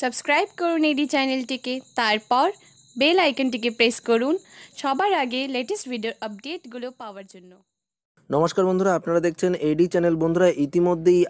Subscribe করুন এডি চ্যানেলটিকে, তারপর বেল আইকনটিকে প্রেস করুন সবার আগে লেটেস্ট ভিডিওর আপডেটগুলো পাওয়ার জন্য। নমস্কার বন্ধুরা, আপনারা দেখছেন এডি চ্যানেল। বন্ধুরা, ইতিমধ্যেই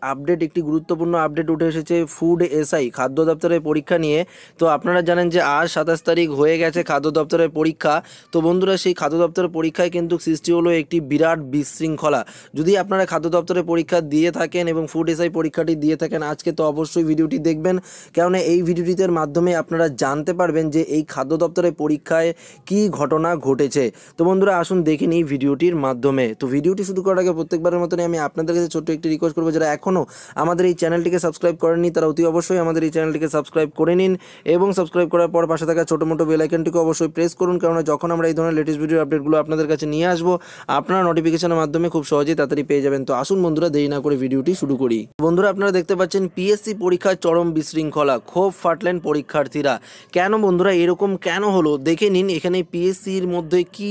একটি গুরুত্বপূর্ণ আপডেট উঠে এসেছে ফুড এসআই খাদ্য দপ্তরের পরীক্ষা নিয়ে। তো আপনারা জানেন যে আজ 27 তারিখ হয়ে গেছে খাদ্য দপ্তরের পরীক্ষা। তো বন্ধুরা, সেই খাদ্য দপ্তরের পরীক্ষায় কিন্তু সৃষ্টি হলো একটি বিরাট বিশৃঙ্খলা। যদি আপনারা খাদ্য দপ্তরের পরীক্ষা দিয়ে থাকেন এবং ফুড এসআই পরীক্ষাটি দিয়ে থাকেন আজকে, তো অবশ্যই ভিডিওটি দেখবেন, কেননা এই ভিডিওটির মাধ্যমে আপনারা জানতে পারবেন যে এই খাদ্য দপ্তরের পরীক্ষায় কী ঘটনা ঘটেছে। তো বন্ধুরা, আসুন দেখে নিই ভিডিওটির মাধ্যমে। তো ভিডিওটি শুরু করার আগে প্রত্যেকবারের মতনই আমি আপনাদের কাছে ছোট্ট একটি রিকোয়েস্ট করবো, যারা এখনও আমাদের এই চ্যানেলটিকে সাবস্ক্রাইব করেননি তারা অতি অবশ্যই আমাদের এই চ্যানেলটিকে সাবস্ক্রাইব করে নিন এবং সাবস্ক্রাইব করার পর পাশে থাকা ছোটো মোটো বেল আইকনটিকে অবশ্যই প্রেস করুন, কেননা যখন আমরা এই ধরনের লেটেস্ট ভিডিও আপডেটগুলো আপনাদের কাছে নিয়ে আসবো আপনারা নোটিফিকেশনের মাধ্যমে খুব সহজেই তাড়াতাড়ি পেয়ে যাবেন। তো আসুন বন্ধুরা, দেরি না করে ভিডিওটি শুরু করি। বন্ধুরা, আপনারা দেখতে পাচ্ছেন পিএসসি পরীক্ষার চরম বিশৃঙ্খলা, ক্ষোভ ফাটলেন পরীক্ষার্থীরা। কেন বন্ধুরা এরকম কেন হলো দেখে নিন। এখানে পিএসসির মধ্যে কি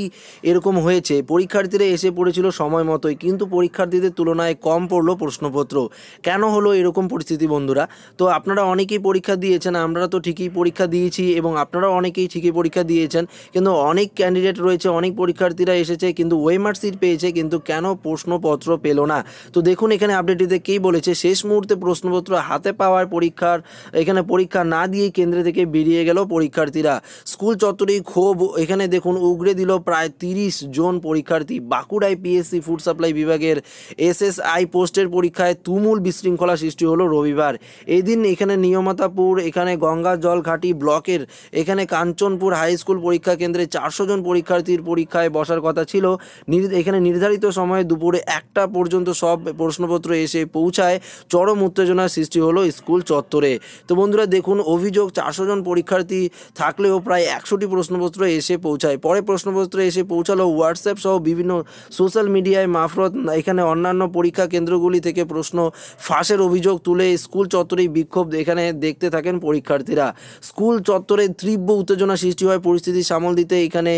এরকম হয়েছে, পরীক্ষার্থীরা এসে পড়েছিল সময় মতোই, কিন্তু পরীক্ষার্থীদের তুলনায় কম পড়লো প্রশ্নপত্র। কেন হলো এরকম পরিস্থিতি বন্ধুরা? তো আপনারা অনেকেই পরীক্ষা দিয়েছেন, আমরা তো ঠিকই পরীক্ষা দিয়েছি এবং আপনারাও অনেকেই ঠিকই পরীক্ষা দিয়েছেন, কিন্তু অনেক ক্যান্ডিডেট রয়েছে, অনেক পরীক্ষার্থীরা এসেছে কিন্তু ওএমআর সিট পেয়েছে, কিন্তু কেন প্রশ্নপত্র পেল না? তো দেখুন এখানে আপডেটটিতে কী বলেছে। শেষ মুহূর্তে প্রশ্নপত্র হাতে পাওয়ার এখানে পরীক্ষা না দিয়েই কেন্দ্র থেকে বেরিয়ে গেল পরীক্ষার্থীরা। স্কুল চত্বরেই ক্ষোভ এখানে দেখুন উগরে দিল প্রায় 30 জন পরীক্ষার্থী। বাঁকুড়ায় পিএসসি ফুড সাপ্লাই বিভাগের এসএসআই পোস্টের পরীক্ষায় তুমুল বিশৃঙ্খলা সৃষ্টি হলো রবিবার। এদিন এখানে নিয়মতাপুর, এখানে গঙ্গা জলঘাটি ব্লকের এখানে কাঞ্চনপুর হাই স্কুল পরীক্ষা কেন্দ্রে 400 জন পরীক্ষার্থীর পরীক্ষায় বসার কথা ছিল। এখানে নির্ধারিত সময়ে দুপুরে 1টা পর্যন্ত সব প্রশ্নপত্র এসে পৌঁছায়। চরম উত্তেজনার সৃষ্টি হলো স্কুল চত্বরে। তো বন্ধুরা দেখুন, অভিযোগ 400 জন পরীক্ষার্থী থাকলেও প্রায় 100টি প্রশ্নপত্র এসে পৌঁছায়। পরে প্রশ্নপত্র এসে পৌঁছালো হোয়াটসঅ্যাপ সহ বিভিন্ন সোশ্যাল মিডিয়ায় মারফত। এখানে অন্যান্য পরীক্ষা কেন্দ্রগুলি থেকে প্রশ্ন ফাঁসের অভিযোগ তুলে স্কুল চত্বরেই বিক্ষোভ এখানে দেখতে থাকেন পরীক্ষার্থীরা। স্কুল চত্বরে তীব্র উত্তেজনা সৃষ্টি হয়। পরিস্থিতি সামাল দিতে এখানে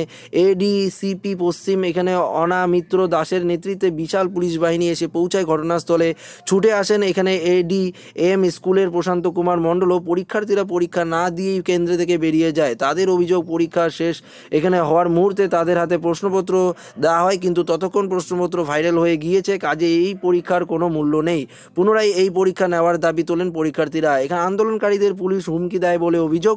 এডিসিপি পশ্চিম এখানে অনামিত্র দাসের নেতৃত্বে বিশাল পুলিশ বাহিনী এসে পৌঁছায় ঘটনাস্থলে। ছুটে আসেন এখানে এডিএম স্কুলের প্রশান্ত কুমার মণ্ডলও। পরীক্ষার্থীরা পরীক্ষা না দিয়েই কেন্দ্র থেকে বেরিয়ে যায়। তাদের অভিযোগ পরীক্ষা শেষ এখানে হওয়ার মুহূর্তে তাদের হাতে প্রশ্নপত্র দেওয়া হয়, কিন্তু ততক্ষণ প্রশ্নপত্র ভাইরাল হয়ে গিয়েছে, কাজে এই পরীক্ষার কোনো মূল্য নেই। পুনরায় এই পরীক্ষা নেওয়ার দাবি তোলেন পরীক্ষার্থীরা। এখানে আন্দোলনকারীদের পুলিশ হুমকি দেয় বলে অভিযোগ।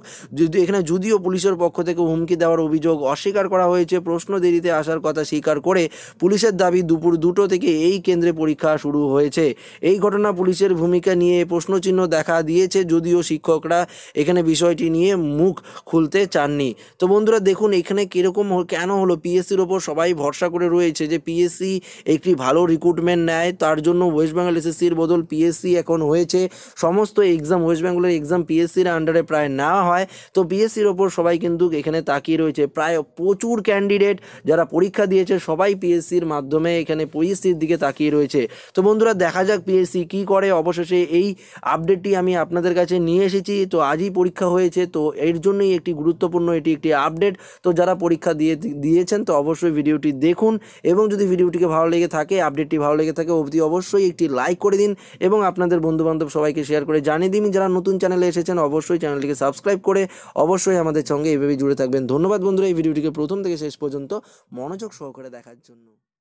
যদিও পুলিশের পক্ষ থেকে হুমকি দেওয়ার অভিযোগ অস্বীকার করা হয়েছে। প্রশ্ন দেরিতে আসার কথা স্বীকার করে পুলিশের দাবি দুপুর 2টো থেকে এই কেন্দ্রে পরীক্ষা শুরু হয়েছে। এই ঘটনা পুলিশের ভূমিকা নিয়ে প্রশ্নচিহ্ন দেখা দিয়েছে, যদিও শিক্ষকরা এখানে বিষয়টি নিয়ে মুখ খুলতে চাননি। তো বন্ধুরা দেখুন এখানে কীরকম কেন হলো। পিএসসির ওপর সবাই ভরসা করে রয়েছে যে পিএসসি একটি ভালো রিক্রুটমেন্ট নেয়, তার জন্য ওয়েস্ট বেঙ্গল এসএসসির বদল পিএসসি এখন হয়েছে। সমস্ত এক্সাম ওয়েস্ট বেঙ্গলের এক্সাম পিএসসির আন্ডারে প্রায় নেওয়া হয়। তো পিএসসির ওপর সবাই কিন্তু এখানে তাকিয়ে রয়েছে। প্রায় প্রচুর ক্যান্ডিডেট যারা পরীক্ষা দিয়েছে সবাই পিএসসির মাধ্যমে এখানে পিএসসির দিকে তাকিয়ে রয়েছে। তো বন্ধুরা দেখা যাক পিএসসি কী করে। অবশেষে এই আপডেটটি আমি আপনাদের কাছে নিয়ে এসেছি। তো আজই পরীক্ষা হয়েছে, তো এর জন্যই একটি গুরুত্বপূর্ণ এটি একটি আপডেট। তো যারা পরীক্ষা দিয়েছেন তো অবশ্যই ভিডিওটি দেখুন, এবং যদি ভিডিওটিকে ভালো লেগে থাকে, আপডেটটি ভালো লেগে থাকে, অবশ্যই একটি লাইক করে দিন এবং আপনাদের বন্ধুবান্ধব সবাইকে শেয়ার করে জানিয়ে দিন। যারা নতুন চ্যানেলে এসেছেন অবশ্যই চ্যানেলটিকে সাবস্ক্রাইব করে অবশ্যই আমাদের সঙ্গে এইভাবেই জুড়ে থাকবেন। ধন্যবাদ বন্ধুরা এই ভিডিওটিকে প্রথম থেকে শেষ পর্যন্ত মনোযোগ সহকারে দেখার জন্য।